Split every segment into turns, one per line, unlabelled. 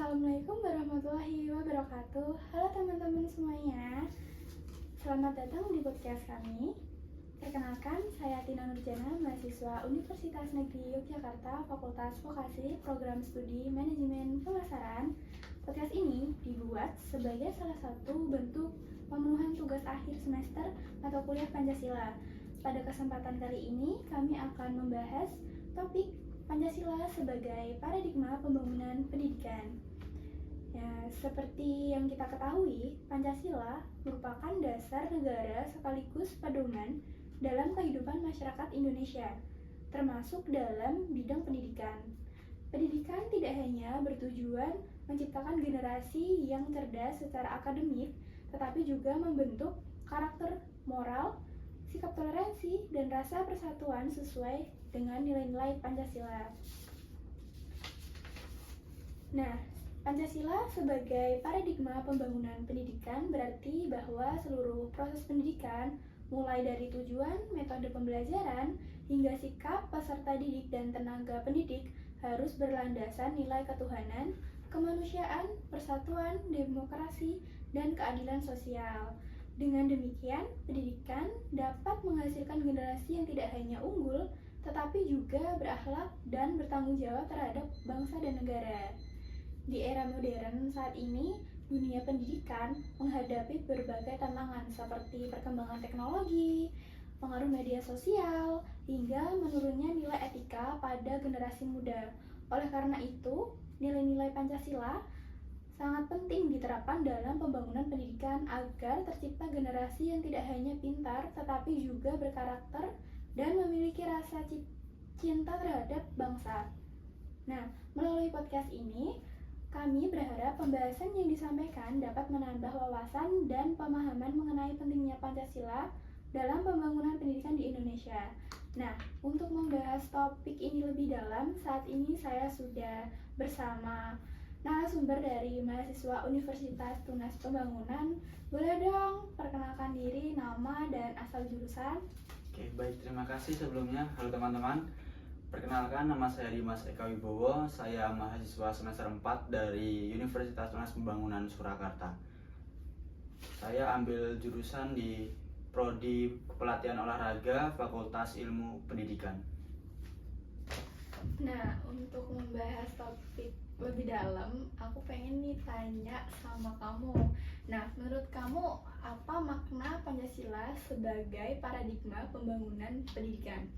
Assalamualaikum warahmatullahi wabarakatuh. Halo teman-teman semuanya. Selamat datang di podcast kami. Perkenalkan, saya Tina Nurjana, mahasiswa Universitas Negeri Yogyakarta, Fakultas Vokasi, Program Studi Manajemen Pemasaran. Podcast ini dibuat sebagai salah satu bentuk pemenuhan tugas akhir semester mata kuliah Pancasila. Pada kesempatan kali ini, kami akan membahas topik Pancasila sebagai paradigma pembangunan pendidikan. Ya, seperti yang kita ketahui, Pancasila merupakan dasar negara sekaligus pedoman dalam kehidupan masyarakat Indonesia, termasuk dalam bidang pendidikan. Pendidikan tidak hanya bertujuan menciptakan generasi yang cerdas secara akademik, tetapi juga membentuk karakter moral, sikap toleransi, dan rasa persatuan sesuai dengan nilai-nilai Pancasila. Nah, Pancasila sebagai paradigma pembangunan pendidikan berarti bahwa seluruh proses pendidikan, mulai dari tujuan, metode pembelajaran, hingga sikap peserta didik dan tenaga pendidik harus berlandasan nilai ketuhanan, kemanusiaan, persatuan, demokrasi, dan keadilan sosial. Dengan demikian, pendidikan dapat menghasilkan generasi yang tidak hanya unggul, tetapi juga berakhlak dan bertanggung jawab terhadap bangsa dan negara. Di era modern saat ini, dunia pendidikan menghadapi berbagai tantangan seperti perkembangan teknologi, pengaruh media sosial, hingga menurunnya nilai etika pada generasi muda. Oleh karena itu, nilai-nilai Pancasila sangat penting diterapkan dalam pembangunan pendidikan agar tercipta generasi yang tidak hanya pintar tetapi juga berkarakter dan memiliki rasa cinta terhadap bangsa. Nah, melalui podcast ini, kami berharap pembahasan yang disampaikan dapat menambah wawasan dan pemahaman mengenai pentingnya Pancasila dalam pembangunan pendidikan di Indonesia. Nah, untuk membahas topik ini lebih dalam, saat ini saya sudah bersama narasumber dari mahasiswa Universitas Tunas Pembangunan. Boleh dong perkenalkan diri, nama, dan asal jurusan?
Oke, baik, terima kasih sebelumnya. Halo teman-teman, perkenalkan nama saya Dimas Eka Wibowo. Saya mahasiswa semester 4 dari Universitas Tunas Pembangunan Surakarta. Saya ambil jurusan di Prodi Kepelatihan Olahraga Fakultas Ilmu Pendidikan.
Nah, untuk membahas topik lebih dalam, aku pengen nih tanya sama kamu. Nah, menurut kamu apa makna Pancasila sebagai paradigma pembangunan pendidikan?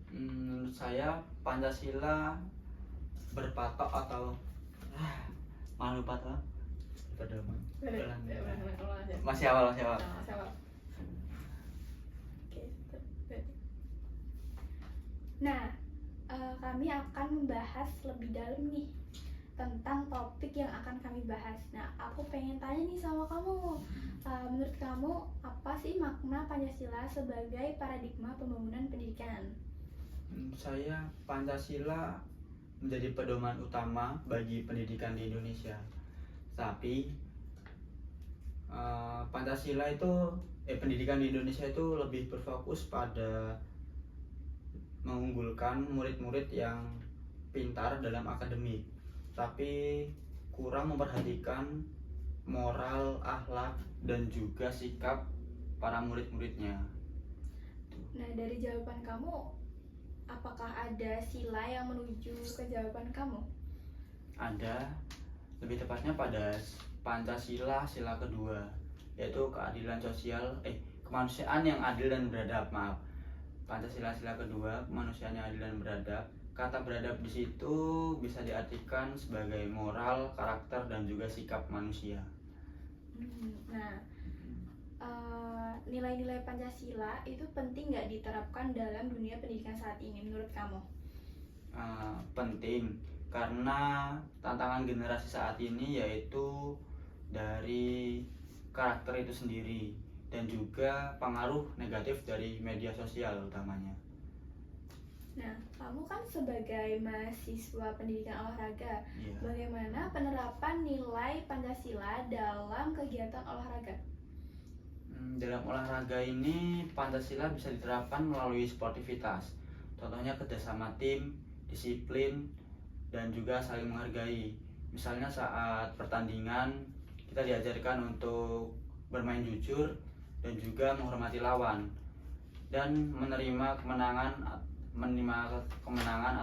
Menurut saya Pancasila berpatok atau malu patok pedoman. Masih awal.
Nah, kami akan membahas lebih dalam nih tentang topik yang akan kami bahas. Nah, aku pengen tanya nih sama kamu, menurut kamu apa sih makna Pancasila sebagai paradigma pembangunan pendidikan?
Saya Pancasila menjadi pedoman utama bagi pendidikan di Indonesia. Tapi Pancasila itu pendidikan di Indonesia itu lebih berfokus pada mengunggulkan murid-murid yang pintar dalam akademik, tapi kurang memperhatikan moral, akhlak, dan juga sikap para murid-muridnya.
Nah, dari jawaban kamu, apakah ada sila yang menuju ke jawaban kamu?
Ada, lebih tepatnya pada Pancasila sila kedua, yaitu keadilan sosial, kemanusiaan yang adil dan beradab. Pancasila sila kedua, kemanusiaan yang adil dan beradab. Kata beradab di situ bisa diartikan sebagai moral, karakter, dan juga sikap manusia.
Nah, nilai-nilai Pancasila itu penting nggak diterapkan dalam dunia pendidikan saat ini menurut kamu?
Penting, karena tantangan generasi saat ini yaitu dari karakter itu sendiri dan juga pengaruh negatif dari media sosial utamanya.
Nah, kamu kan sebagai mahasiswa pendidikan olahraga, bagaimana penerapan nilai Pancasila dalam kegiatan olahraga?
Dalam olahraga ini Pancasila bisa diterapkan melalui sportivitas. Contohnya kerjasama tim, disiplin, dan juga saling menghargai. Misalnya saat pertandingan kita diajarkan untuk bermain jujur dan juga menghormati lawan dan menerima kemenangan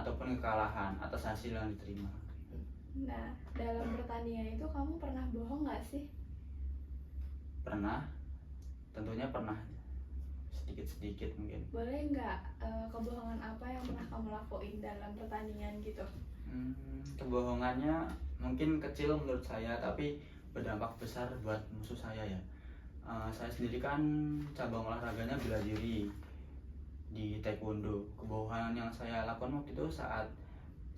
ataupun kekalahan atas hasil yang diterima.
Nah, dalam pertandingan itu kamu pernah bohong nggak sih?
Pernah, tentunya pernah, sedikit-sedikit mungkin.
Boleh nggak kebohongan apa yang pernah kamu lakuin dalam pertandingan gitu?
Kebohongannya mungkin kecil menurut saya, tapi berdampak besar buat musuh saya ya. Saya sendiri kan cabang olahraganya bela diri di taekwondo. Kebohongan yang saya lakukan waktu itu saat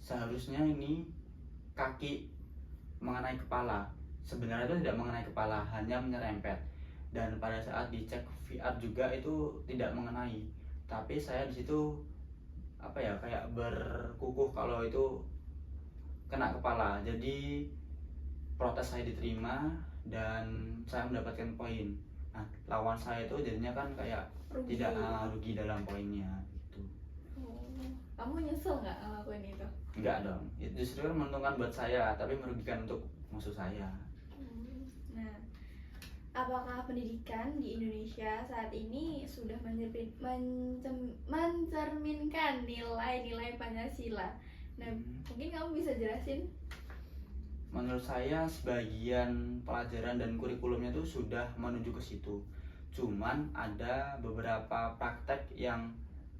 seharusnya ini kaki mengenai kepala, sebenarnya itu tidak mengenai kepala, hanya menyerempet. Dan pada saat dicek VR juga itu tidak mengenai, tapi saya di situ kayak berkukuh kalau itu kena kepala. Jadi protes saya diterima dan saya mendapatkan poin. Nah, lawan saya itu jadinya kan kayak
Rugi.
tidak rugi dalam poinnya gitu.
Oh, kamu nyesel nggak ngelakuin itu?
Enggak dong, itu justru kan menguntungkan buat saya tapi merugikan untuk musuh saya.
Nah, apakah pendidikan di Indonesia saat ini sudah mencerminkan nilai-nilai Pancasila? Nah, mungkin kamu bisa jelasin?
Menurut saya sebagian pelajaran dan kurikulumnya itu sudah menuju ke situ. Cuman ada beberapa praktek yang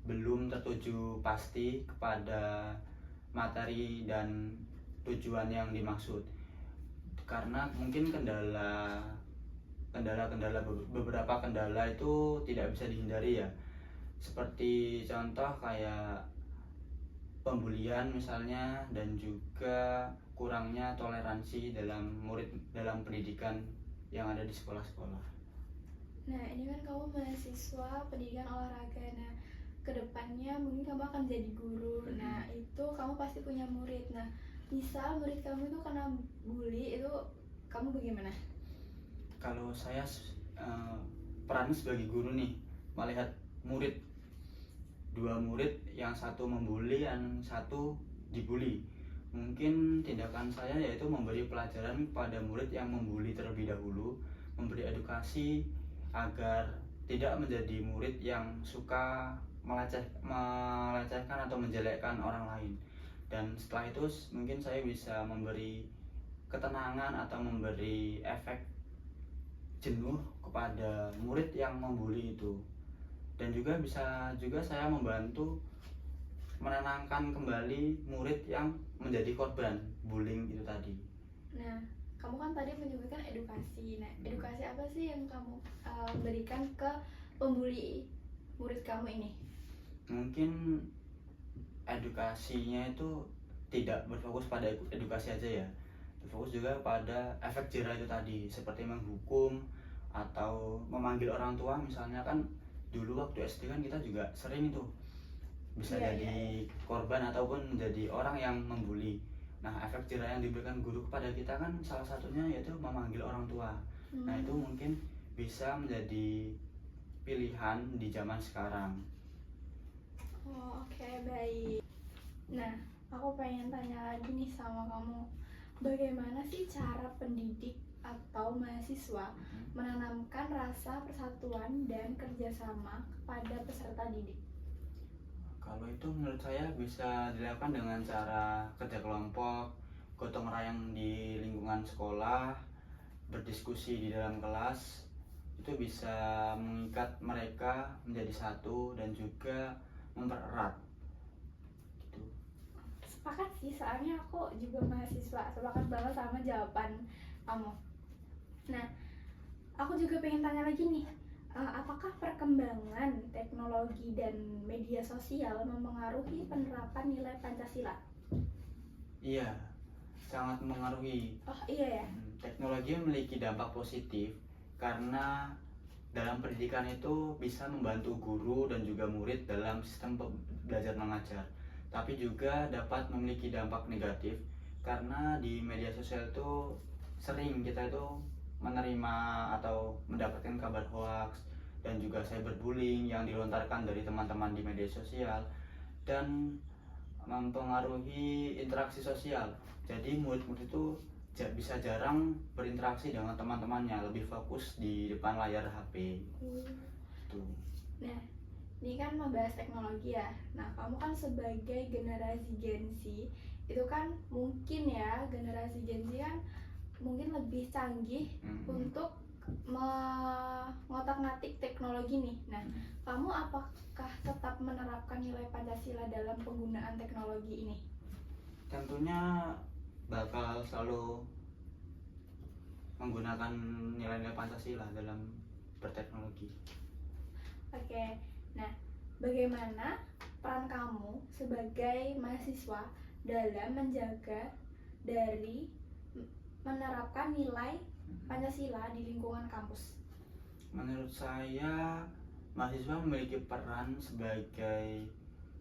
belum tertuju pasti kepada materi dan tujuan yang dimaksud. Karena mungkin beberapa kendala itu tidak bisa dihindari ya. Seperti contoh kayak pembulian misalnya, dan juga kurangnya toleransi dalam pendidikan yang ada di sekolah-sekolah.
Nah, ini kan kamu mahasiswa pendidikan olahraga. Nah, kedepannya mungkin kamu akan jadi guru. Nah, itu kamu pasti punya murid. Nah, misal murid kamu itu kena bully, itu kamu bagaimana?
Kalau saya perannya sebagai guru nih, melihat dua murid, yang satu membuli, yang satu dibully, mungkin tindakan saya yaitu memberi pelajaran kepada murid yang membuli terlebih dahulu, memberi edukasi agar tidak menjadi murid yang suka melecehkan atau menjelekkan orang lain. Dan setelah itu mungkin saya bisa memberi ketenangan atau memberi efek jenuh kepada murid yang membuli itu. Dan juga bisa saya membantu menenangkan kembali murid yang menjadi korban bullying itu tadi.
Nah, kamu kan tadi menyebutkan edukasi. Nah, edukasi apa sih yang kamu berikan ke pembuli murid kamu ini?
Mungkin edukasinya itu tidak berfokus pada edukasi aja ya, berfokus juga pada efek jerah itu tadi, seperti menghukum atau memanggil orang tua. Misalnya kan dulu waktu SD kan kita juga sering itu bisa jadi korban ataupun menjadi orang yang membuli. Nah, efek jerah yang diberikan guru kepada kita kan salah satunya yaitu memanggil orang tua. Nah, itu mungkin bisa menjadi pilihan di zaman sekarang.
Oh, oke, baik. Nah, aku pengen tanya lagi nih sama kamu, bagaimana sih cara pendidik atau mahasiswa menanamkan rasa persatuan dan kerjasama kepada peserta didik?
Kalau itu menurut saya bisa dilakukan dengan cara kerja kelompok, gotong royong di lingkungan sekolah, berdiskusi di dalam kelas. Itu bisa mengikat mereka menjadi satu dan juga mempererat gitu.
Sepakat sih, soalnya aku juga mahasiswa, sepakat banget sama jawaban kamu. Nah, aku juga pengen tanya lagi nih, apakah perkembangan teknologi dan media sosial mempengaruhi penerapan nilai Pancasila?
Iya, sangat mempengaruhi.
Oh iya ya?
Teknologi memiliki dampak positif karena dalam pendidikan itu bisa membantu guru dan juga murid dalam sistem belajar mengajar. Tapi juga dapat memiliki dampak negatif karena di media sosial itu sering kita itu menerima atau mendapatkan kabar hoax dan juga cyberbullying yang dilontarkan dari teman-teman di media sosial. Dan mempengaruhi interaksi sosial. Jadi murid-murid itu bisa jarang berinteraksi dengan teman-temannya, lebih fokus di depan layar HP. Tuh.
Nah, ini kan membahas teknologi ya. Nah, kamu kan sebagai generasi Gen Z, itu kan mungkin ya, generasi Gen Z kan mungkin lebih canggih untuk mengotak-ngatik teknologi nih. Nah, kamu apakah tetap menerapkan nilai Pancasila dalam penggunaan teknologi ini?
Tentunya bakal selalu menggunakan nilai-nilai Pancasila dalam berteknologi.
Oke, nah bagaimana peran kamu sebagai mahasiswa dalam menjaga dari menerapkan nilai Pancasila di lingkungan kampus?
Menurut saya, mahasiswa memiliki peran sebagai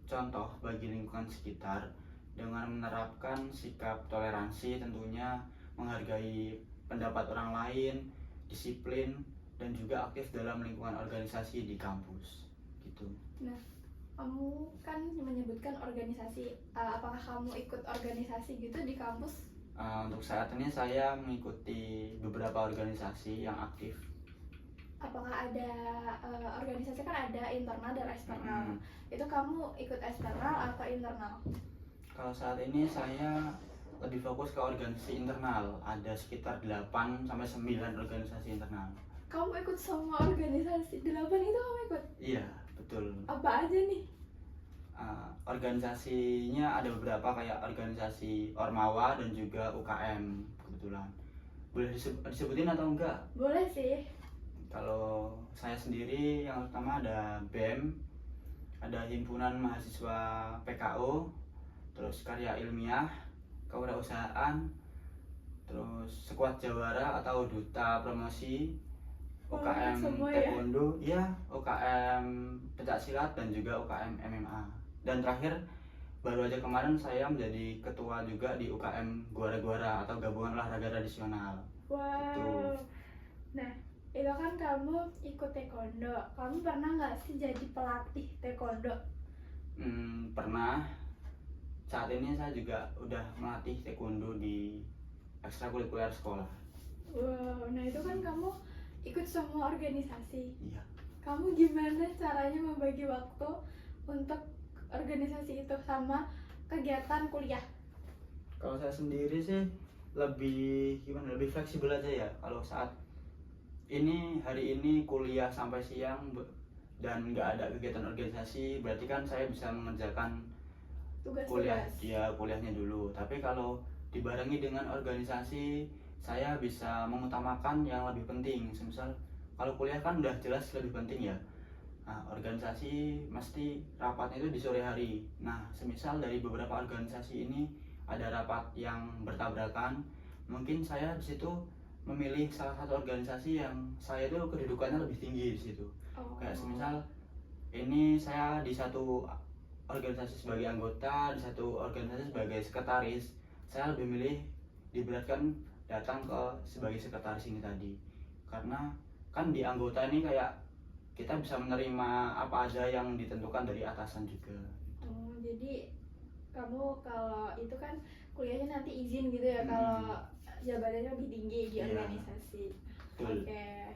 contoh bagi lingkungan sekitar dengan menerapkan sikap toleransi, tentunya menghargai pendapat orang lain, disiplin, dan juga aktif dalam lingkungan organisasi di kampus gitu.
Nah, kamu kan menyebutkan organisasi, apakah kamu ikut organisasi gitu di kampus?
Untuk saat ini saya mengikuti beberapa organisasi yang aktif.
Apakah ada organisasi, kan ada internal dan eksternal. Itu kamu ikut eksternal atau internal?
Kalau saat ini saya lebih fokus ke organisasi internal. Ada sekitar 8 sampai 9 organisasi internal.
Kamu ikut semua organisasi? 8 itu kamu ikut?
Iya, betul.
Apa aja nih?
Organisasinya ada beberapa, kayak organisasi Ormawa dan juga UKM kebetulan. Boleh disebutin atau enggak?
Boleh sih.
Kalau saya sendiri yang pertama ada BEM, ada Himpunan Mahasiswa PKO, terus Karya Ilmiah, Kewirausahaan, terus Sekuat Jawara atau Duta Promosi, UKM Taekwondo, ya, UKM Pencaksilat dan juga UKM MMA. Dan terakhir baru aja kemarin saya menjadi ketua juga di UKM Guara-Guara atau Gabungan Olahraga Tradisional.
Wow. Gitu. Nah, itu kan kamu ikut taekwondo. Kamu pernah nggak sih jadi pelatih taekwondo?
Pernah. Saat ini saya juga udah melatih taekwondo di ekstrakurikuler sekolah.
Wow, nah itu kan kamu ikut semua organisasi.
Iya.
Kamu gimana caranya membagi waktu untuk organisasi itu sama kegiatan kuliah?
Kalau saya sendiri sih lebih fleksibel aja ya. Kalau saat ini hari ini kuliah sampai siang dan nggak ada kegiatan organisasi, berarti kan saya bisa mengerjakan kuliahnya dulu. Tapi kalau dibarengi dengan organisasi, saya bisa mengutamakan yang lebih penting. Semisal kalau kuliah kan udah jelas lebih penting ya. Nah, organisasi mesti rapatnya itu di sore hari. Nah, semisal dari beberapa organisasi ini ada rapat yang bertabrakan, mungkin saya di situ memilih salah satu organisasi yang saya itu kedudukannya lebih tinggi di situ. Kayak semisal ini saya di satu organisasi sebagai anggota, di satu organisasi sebagai sekretaris, saya lebih milih diberatkan datang ke sebagai sekretaris ini tadi. Karena kan di anggota ini kayak kita bisa menerima apa aja yang ditentukan dari atasan juga.
Jadi kamu kalau itu kan kuliahnya nanti izin gitu ya, kalau jabatannya lebih tinggi di organisasi. Oke.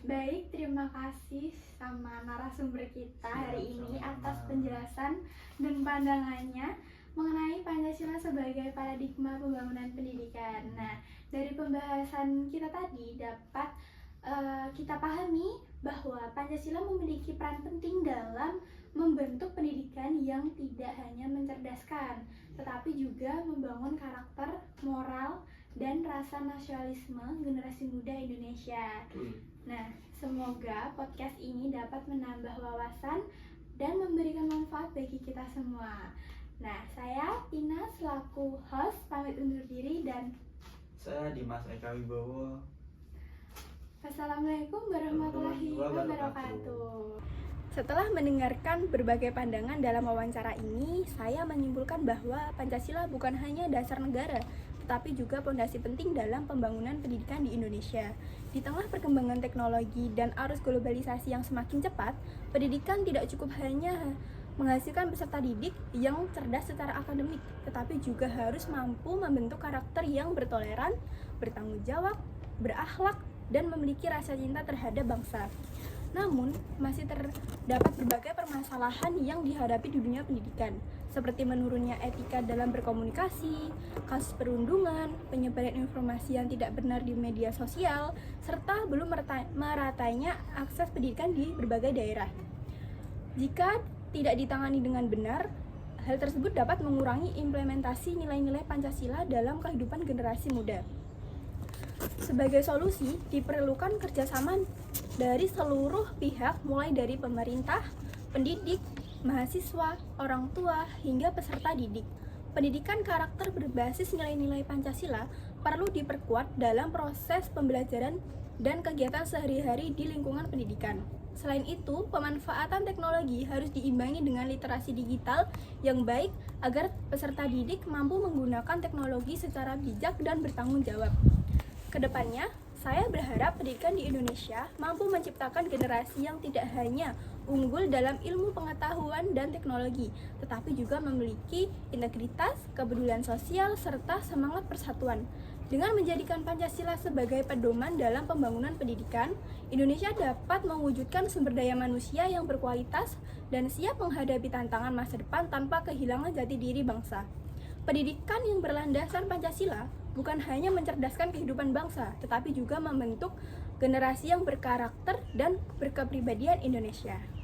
Baik, terima kasih sama narasumber kita hari ini atas penjelasan dan pandangannya mengenai Pancasila sebagai paradigma pembangunan pendidikan. Nah, dari pembahasan kita tadi dapat kita pahami bahwa Pancasila memiliki peran penting dalam membentuk pendidikan yang tidak hanya mencerdaskan, tetapi juga membangun karakter, moral, dan rasa nasionalisme generasi muda Indonesia. Nah, semoga podcast ini dapat menambah wawasan dan memberikan manfaat bagi kita semua. Nah, saya Tina selaku host pamit undur diri, dan
saya Dimas Eka Wibowo.
Assalamualaikum warahmatullahi wabarakatuh. Setelah mendengarkan berbagai pandangan dalam wawancara ini, saya menyimpulkan bahwa Pancasila bukan hanya dasar negara, tetapi juga fondasi penting dalam pembangunan pendidikan di Indonesia. Di tengah perkembangan teknologi dan arus globalisasi yang semakin cepat, pendidikan tidak cukup hanya menghasilkan peserta didik yang cerdas secara akademik, tetapi juga harus mampu membentuk karakter yang bertoleran, bertanggung jawab, berakhlak, dan memiliki rasa cinta terhadap bangsa. Namun, masih terdapat berbagai permasalahan yang dihadapi di dunia pendidikan, seperti menurunnya etika dalam berkomunikasi, kasus perundungan, penyebaran informasi yang tidak benar di media sosial, serta belum meratainya akses pendidikan di berbagai daerah. Jika tidak ditangani dengan benar, hal tersebut dapat mengurangi implementasi nilai-nilai Pancasila dalam kehidupan generasi muda. Sebagai solusi, diperlukan kerjasama dari seluruh pihak, mulai dari pemerintah, pendidik, mahasiswa, orang tua, hingga peserta didik. Pendidikan karakter berbasis nilai-nilai Pancasila perlu diperkuat dalam proses pembelajaran dan kegiatan sehari-hari di lingkungan pendidikan. Selain itu, pemanfaatan teknologi harus diimbangi dengan literasi digital yang baik agar peserta didik mampu menggunakan teknologi secara bijak dan bertanggung jawab. Kedepannya, saya berharap pendidikan di Indonesia mampu menciptakan generasi yang tidak hanya unggul dalam ilmu pengetahuan dan teknologi, tetapi juga memiliki integritas, kepedulian sosial, serta semangat persatuan. Dengan menjadikan Pancasila sebagai pedoman dalam pembangunan pendidikan, Indonesia dapat mewujudkan sumber daya manusia yang berkualitas dan siap menghadapi tantangan masa depan tanpa kehilangan jati diri bangsa. Pendidikan yang berlandaskan Pancasila bukan hanya mencerdaskan kehidupan bangsa, tetapi juga membentuk generasi yang berkarakter dan berkepribadian Indonesia.